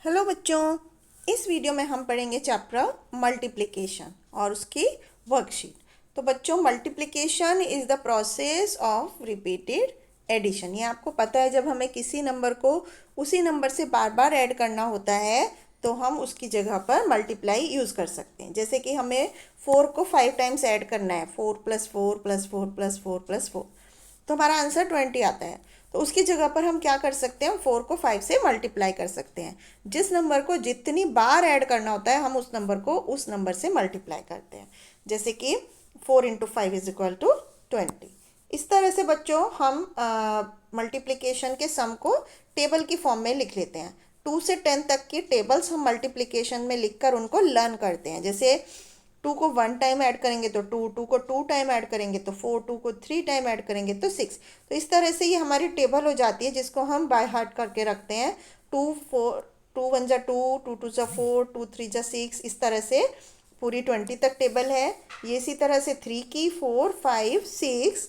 Hello बच्चों, इस video में हम पढ़ेंगे चैप्टर मल्टीप्लिकेशन और उसकी वर्कशीट। तो बच्चों, multiplication is the process of repeated addition. ये आपको पता है, जब हमें किसी नंबर को उसी नंबर से बार बार ऐड करना होता है तो हम उसकी जगह पर मल्टीप्लाई यूज़ कर सकते हैं। जैसे कि हमें 4 को 5 टाइम्स ऐड करना है, 4 + 4 + 4 + 4 + 4, तो हमारा आंसर 20 आता है। तो उसकी जगह पर हम क्या कर सकते हैं, 4 को 5 से मल्टीप्लाई कर सकते हैं। जिस नंबर को जितनी बार ऐड करना होता है हम उस नंबर को उस नंबर से मल्टीप्लाई करते हैं। जैसे कि 4 × 5 = 20। इस तरह से बच्चों हम मल्टीप्लिकेशन के सम को टेबल की फॉर्म में लिख लेते हैं। 2 से 10 तक की टेबल्स हम मल्टीप्लिकेशन में लिखकर उनको लर्न करते हैं। जैसे 2 को 1 टाइम ऐड करेंगे तो 2, 2 को 2 टाइम ऐड करेंगे तो 4, 2 को 3 टाइम ऐड करेंगे तो 6। तो इस तरह से ये हमारी टेबल हो जाती है जिसको हम बाय हार्ट करके रखते हैं। 2 4 2 1 जा 2, 2 2 जा 4, 2 3 जा 6, इस तरह से पूरी 20 तक टेबल है। ये इसी तरह से 3 की 4 5 6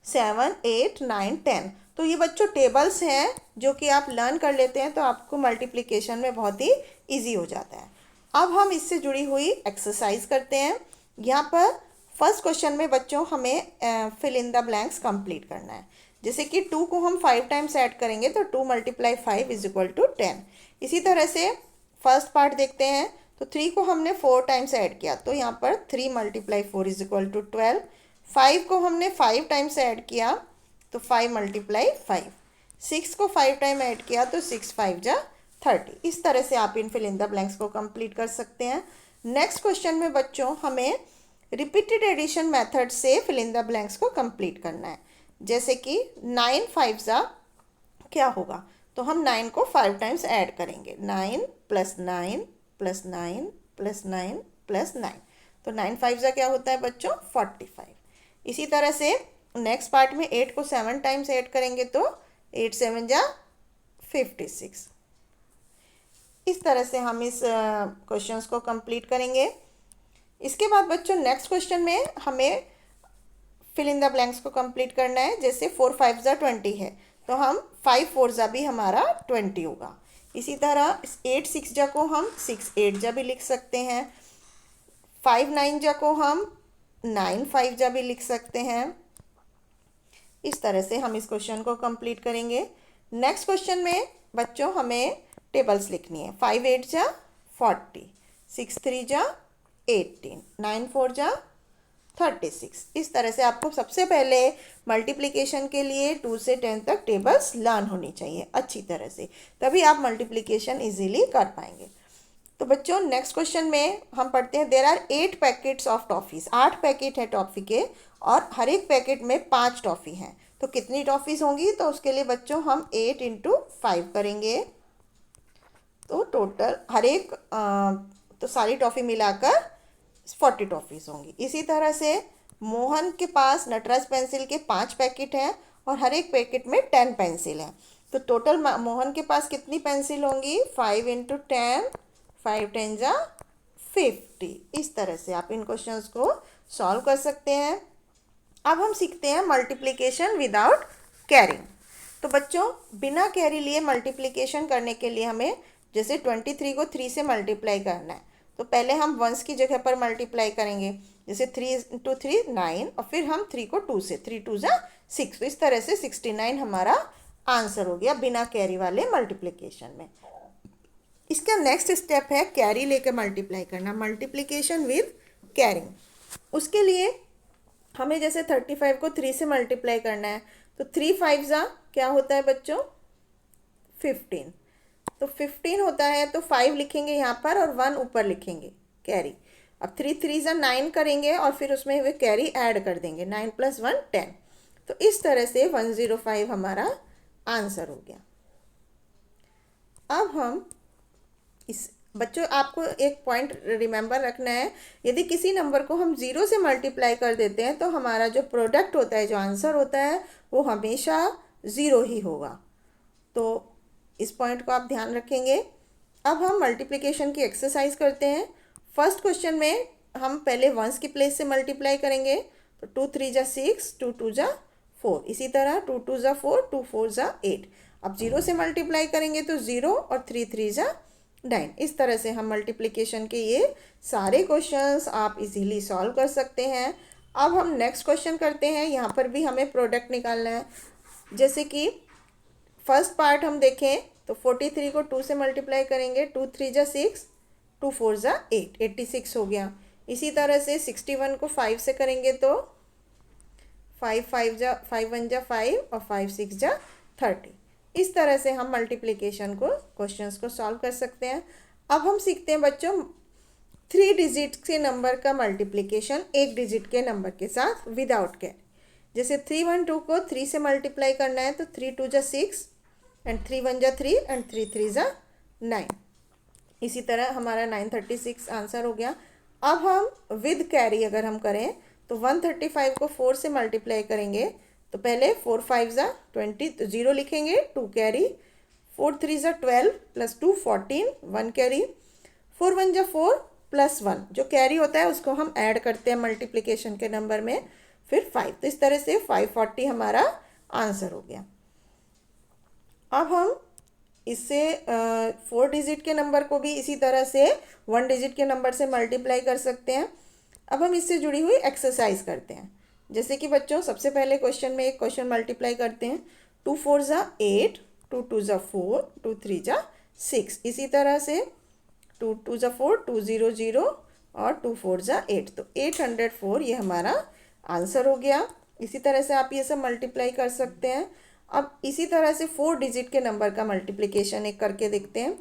7 8 9 10। तो ये बच्चों टेबल्स हैं जो कि आप लर्न कर लेते हैं तो आपको मल्टीप्लिकेशन में बहुत ही ईजी हो जाता है। अब हम इससे जुड़ी हुई एक्सरसाइज करते हैं। यहाँ पर फर्स्ट क्वेश्चन में बच्चों हमें fill in the blanks complete करना है। जैसे कि 2 को हम 5 टाइम्स ऐड करेंगे तो 2 × 5 = 10। इसी तरह से फर्स्ट पार्ट देखते हैं। तो 3 को हमने 4 टाइम्स ऐड किया तो यहाँ पर 3 × 4 = 12। 5 को हमने 5 टाइम्स ऐड किया तो 5 × 5। 6 को 5 टाइम ऐड किया तो 6 5 जा 30। इस तरह से आप इन फिल इन द ब्लैंक्स को कंप्लीट कर सकते हैं। नेक्स्ट क्वेश्चन में बच्चों हमें रिपीटेड एडिशन मेथड से फिल इन द ब्लैंक्स को कंप्लीट करना है। जैसे कि 9 5 जा क्या होगा, तो हम 9 को 5 टाइम्स ऐड करेंगे। 9 + 9 + 9 + 9 + 9, तो 9 5 जा क्या होता है बच्चों, 45। इसी तरह से नेक्स्ट पार्ट में 8 को 7 टाइम्स ऐड करेंगे तो 8 7 जा 56। इस तरह से हम इस क्वेश्चंस को कंप्लीट करेंगे। इसके बाद बच्चों नेक्स्ट क्वेश्चन में हमें फिल इन द ब्लैंक्स को कंप्लीट करना है। जैसे 4 5 जा 20 है तो हम 5 4 जा भी हमारा 20 होगा। इसी तरह 8 6 जा को हम 6 8 जा भी लिख सकते हैं। 5 9 जा को हम 9 5 जा भी लिख सकते हैं। इस तरह से हम इस क्वेश्चन को कंप्लीट करेंगे। नेक्स्ट क्वेश्चन में बच्चों हमें टेबल्स लिखनी है। 5 8 जा 40, 6 3 जा 18, 9 4 जा 36। इस तरह से आपको सबसे पहले मल्टीप्लिकेशन के लिए 2 से 10 तक टेबल्स लर्न होनी चाहिए अच्छी तरह से, तभी आप मल्टीप्लिकेशन इजीली कर पाएंगे। तो बच्चों नेक्स्ट क्वेश्चन में हम पढ़ते हैं, there are 8 packets of toffees. 8 packet है टॉफ़ी के और हर एक पैकेट में 5 टॉफ़ी हैं। तो कितनी टॉफ़ीज़ होंगी, तो उसके लिए बच्चों हम 8 × 5 करेंगे तो टोटल हर एक तो सारी टॉफ़ी मिलाकर 40 टॉफ़ीज़ होंगी। इसी तरह से मोहन के पास नटराज पेंसिल के 5 पैकेट हैं और हर एक पैकेट में 10 पेंसिल हैं। तो टोटल मोहन के पास कितनी पेंसिल होंगी, 5 × 10, 5 10 जा 50। इस तरह से आप इन क्वेश्चंस को सॉल्व कर सकते हैं। अब हम सीखते हैं मल्टीप्लिकेशन विदाउट कैरिंग। तो बच्चों बिना कैरी लिए मल्टीप्लिकेशन करने के लिए हमें जैसे 23 को 3 से मल्टीप्लाई करना है तो पहले हम वंस की जगह पर मल्टीप्लाई करेंगे। जैसे 3 × 3 9 और फिर हम 3 को 2 से, 3 2 जा 6। तो इस तरह से 69 हमारा आंसर हो गया बिना कैरी वाले मल्टीप्लिकेशन में। इसका नेक्स्ट स्टेप है कैरी लेकर मल्टीप्लाई करना, मल्टीप्लिकेशन विद कैरिंग। उसके लिए हमें जैसे 35 को 3 से मल्टीप्लाई करना है तो 3 5 जा क्या होता है बच्चों, 15। तो 15 होता है तो 5 लिखेंगे यहाँ पर और 1 ऊपर लिखेंगे कैरी। अब 3 3 जा 9 करेंगे और फिर उसमें वे कैरी ऐड कर देंगे, 9 + 1 10। तो इस तरह से 105 हमारा आंसर हो गया। अब हम इस बच्चों आपको एक पॉइंट रिमेंबर रखना है, यदि किसी नंबर को हम 0 से मल्टीप्लाई कर देते हैं तो हमारा जो प्रोडक्ट होता है, जो आंसर होता है, वो हमेशा 0 ही होगा। तो इस पॉइंट को आप ध्यान रखेंगे। अब हम मल्टीप्लिकेशन की एक्सरसाइज करते हैं। फर्स्ट क्वेश्चन में हम पहले वंस की प्लेस से मल्टीप्लाई करेंगे तो 2 3 जा 6, 2 2 जा 4। इसी तरह 2 2 जा 4, 2 4 जा 8। अब 0 से मल्टीप्लाई करेंगे तो 0 और 3 3 जा 9। इस तरह से हम मल्टीप्लिकेशन के ये सारे क्वेश्चंस आप इजीली सॉल्व कर सकते हैं। अब हम नेक्स्ट क्वेश्चन करते हैं। यहाँ पर भी हमें प्रोडक्ट निकालना है। जैसे कि फर्स्ट पार्ट हम देखें तो 43 को 2 से मल्टीप्लाई करेंगे, 2 3 जा 6, 2 4 जा 8, 86 हो गया। इसी तरह से 61 को 5 से करेंगे तो 5 1 जा 5 और 5 6 जा 30। इस तरह से हम मल्टीप्लिकेशन को क्वेश्चंस को सॉल्व कर सकते हैं। अब हम सीखते हैं बच्चों 3 डिजिट के नंबर का मल्टीप्लिकेशन एक डिजिट के नंबर के साथ विदाउट कैरी। जैसे 3 1 2 को 3 से मल्टीप्लाई करना है तो 3 2 जा 6 एंड 3 1 जा 3 एंड 3 3 जा 9। इसी तरह हमारा 936 आंसर हो गया। अब हम विद कैरी अगर हम करें तो 135 को 4 से मल्टीप्लाई करेंगे तो पहले 4 5 जा 20 तो 0 लिखेंगे, 2 कैरी, 4 3 जा 12 प्लस 2 14, 1 कैरी, 4 1 जा 4 प्लस 1 जो कैरी होता है उसको हम ऐड करते हैं मल्टीप्लिकेशन के नंबर में, फिर 5। तो इस तरह से 540 हमारा आंसर हो गया। अब हम इससे 4 डिजिट के नंबर को भी इसी तरह से 1 डिजिट के नंबर से मल्टीप्लाई कर सकते हैं। अब हम इससे जुड़ी हुई एक्सरसाइज करते हैं। जैसे कि बच्चों सबसे पहले क्वेश्चन में एक क्वेश्चन मल्टीप्लाई करते हैं। 2 4 जा 8, 2 2 जा 4, 2 3 जा 6। इसी तरह से 2 2 जा 4, 2 0 0 और 2 4 जा 8, तो 804 ये हमारा आंसर हो गया। इसी तरह से आप ये सब मल्टीप्लाई कर सकते हैं। अब इसी तरह से 4 डिजिट के नंबर का मल्टीप्लिकेशन एक करके देखते हैं।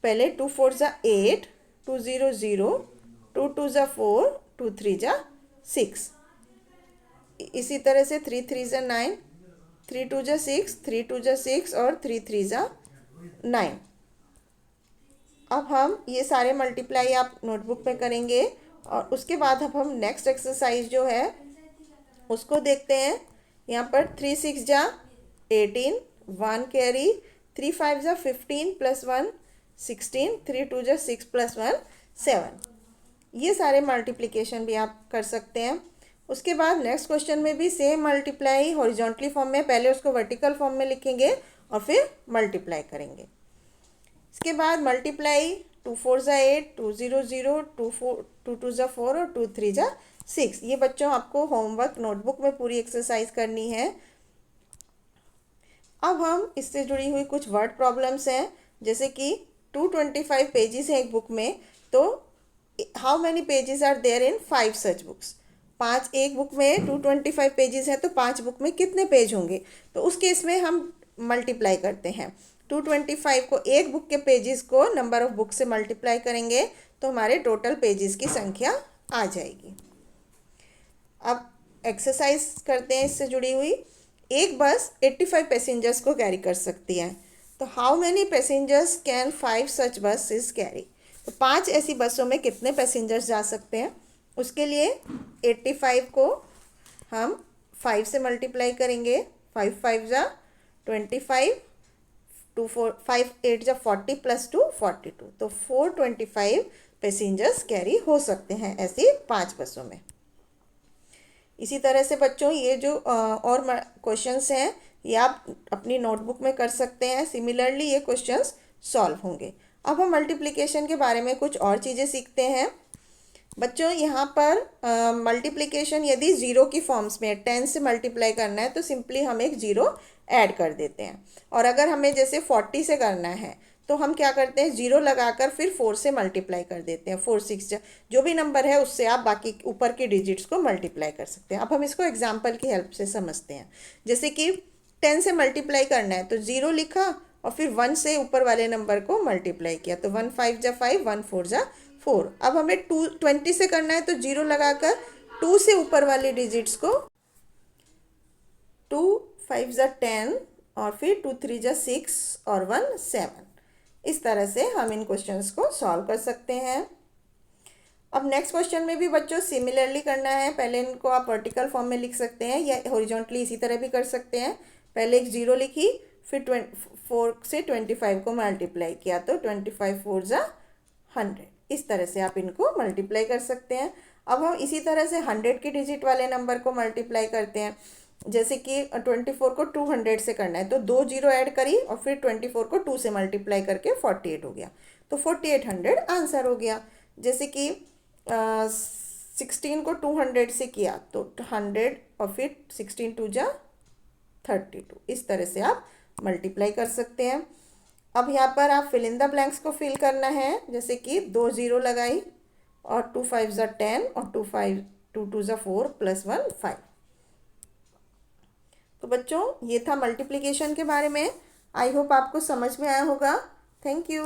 पहले 2 4 जा 8, 2 0 0, 2 2 जा 4, 2 3 जा 6। इसी तरह से 3 3 जा 9, 3 2 जा 6, 3 2 जा 6 और 3 3 जा 9। अब हम ये सारे मल्टीप्लाई आप नोटबुक में करेंगे और उसके बाद अब हम नेक्स्ट एक्सरसाइज जो है उसको देखते हैं। यहाँ पर 3 6 जा 18, 1 कैरी, 3 5 जा 15 प्लस 1 16, 3 2 जा 6 प्लस 1 7। ये सारे मल्टीप्लिकेशन भी आप कर सकते हैं। उसके बाद नेक्स्ट क्वेश्चन में भी सेम मल्टीप्लाई हॉरिजॉन्टली फॉर्म में, पहले उसको वर्टिकल फॉर्म में लिखेंगे और फिर मल्टीप्लाई करेंगे। इसके बाद मल्टीप्लाई 2 4 जा 8, 2 0 0, 2 2 जा 4 और 2 3 जा 6। ये बच्चों आपको होमवर्क नोटबुक में पूरी एक्सरसाइज करनी है। अब हम इससे जुड़ी हुई कुछ वर्ड प्रॉब्लम्स हैं। जैसे कि 225 पेजेस हैं एक बुक में, तो how many pages are there in 5 such books. 5 एक बुक में 225 पेजेस हैं तो 5 बुक में कितने पेज होंगे। तो उस केस में हम मल्टीप्लाई करते हैं। 225 को एक बुक के पेजेस को नंबर ऑफ बुक से मल्टीप्लाई करेंगे तो हमारे टोटल पेजेस की संख्या आ जाएगी। अब एक्सरसाइज करते हैं इससे जुड़ी हुई। एक बस 85 पैसेंजर्स को कैरी कर सकती है, तो हाउ मैनी पैसेंजर्स कैन 5 सच बस इज कैरी। तो 5 ऐसी बसों में कितने पैसेंजर्स जा सकते हैं। उसके लिए 85 को हम 5 से मल्टीप्लाई करेंगे। 5 5 जा 25, 2 4 5 8 जा 40 प्लस 2 42, तो 425 पैसेंजर्स कैरी हो सकते हैं ऐसी 5 बसों में। इसी तरह से बच्चों ये जो और क्वेश्चंस हैं ये आप अपनी नोटबुक में कर सकते हैं। सिमिलरली ये क्वेश्चंस सॉल्व होंगे। अब हम मल्टीप्लिकेशन के बारे में कुछ और चीज़ें सीखते हैं। बच्चों यहाँ पर मल्टीप्लिकेशन यदि ज़ीरो की फॉर्म्स में 10 से मल्टीप्लाई करना है तो सिंपली हम एक ज़ीरो ऐड कर देते हैं। और अगर हमें जैसे 40 से करना है तो हम क्या करते हैं, ज़ीरो लगाकर फिर 4 से मल्टीप्लाई कर देते हैं। 4 6 जो भी नंबर है उससे आप बाकी ऊपर के डिजिट्स को मल्टीप्लाई कर सकते हैं। अब हम इसको एग्जाम्पल की हेल्प से समझते हैं। जैसे कि 10 से मल्टीप्लाई करना है तो ज़ीरो लिखा और फिर 1 से ऊपर वाले नंबर को मल्टीप्लाई किया, तो 1 5 जा 5, 1 4 जा 4। अब हमें 20 से करना है तो ज़ीरो लगाकर 2 से ऊपर वाले डिजिट्स को 2 5 जा 10 और फिर 2 3 जा 6 और 1 7। इस तरह से हम इन क्वेश्चंस को सॉल्व कर सकते हैं। अब नेक्स्ट क्वेश्चन में भी बच्चों सिमिलरली करना है। पहले इनको आप वर्टिकल फॉर्म में लिख सकते हैं या हॉरिजॉन्टली इसी तरह भी कर सकते हैं। पहले एक ज़ीरो लिखी, फिर 4 से 25 को मल्टीप्लाई किया तो 25 4 जा 100। इस तरह से आप इनको मल्टीप्लाई कर सकते हैं। अब हम इसी तरह से 100 के डिजिट वाले नंबर को मल्टीप्लाई करते हैं। जैसे कि 24 को 200 से करना है तो 2 जीरो ऐड करी और फिर 24 को 2 से मल्टीप्लाई करके 48 हो गया, तो 4800 आंसर हो गया। जैसे कि 16 को 200 से किया तो 100 और फिर 16 टू जा 32, इस तरह से आप मल्टीप्लाई कर सकते हैं। अब यहाँ पर आप फिल इन द ब्लैंक्स को फिल करना है, जैसे कि 2 जीरो लगाई और 2 5 ज़ा 10 और 2 2 ज़ा 4 प्लस 1 5। तो बच्चों ये था मल्टीप्लिकेशन के बारे में। आई होप आपको समझ में आया होगा। Thank you.